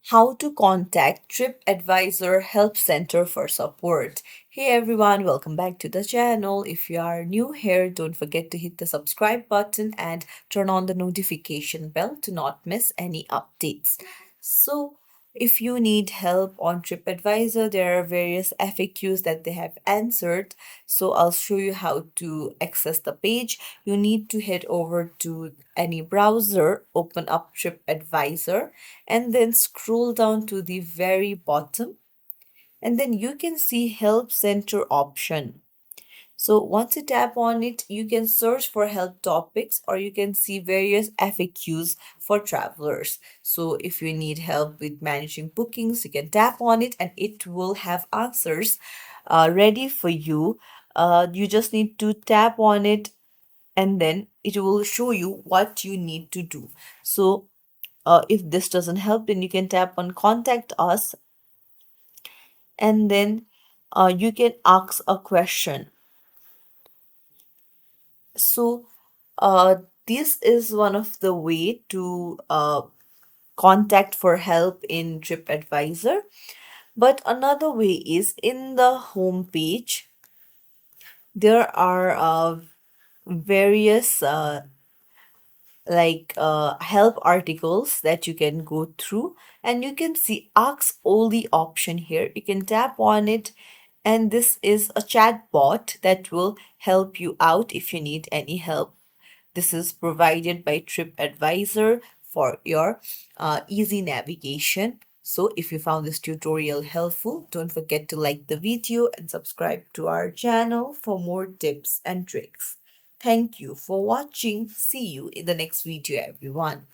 How to contact TripAdvisor Help Center for support. Hey everyone, welcome back to the channel. If you are new here, don't forget to hit the subscribe button and turn on the notification bell to not miss any updates. So, if you need help on TripAdvisor, there are various FAQs that they have answered. So, I'll show you how to access the page. You need to head over to any browser, open up TripAdvisor, and then scroll down to the very bottom, and then you can see Help Center option. So once you tap on it, you can search for help topics, or you can see various FAQs for travelers. So if you need help with managing bookings, you can tap on it and it will have answers ready for you. You just need to tap on it, and then it will show you what you need to do. So if this doesn't help, then you can tap on contact us, and then you can ask a question. So this is one of the way to contact for help in TripAdvisor. But another way is in the home page. There are various help articles that you can go through, and you can see ask only option here. You can tap on it, and this is a chat bot that will help you out if you need any help. This is provided by TripAdvisor for your easy navigation. So if you found this tutorial helpful, don't forget to like the video and subscribe to our channel for more tips and tricks. Thank you for watching. See you in the next video, everyone.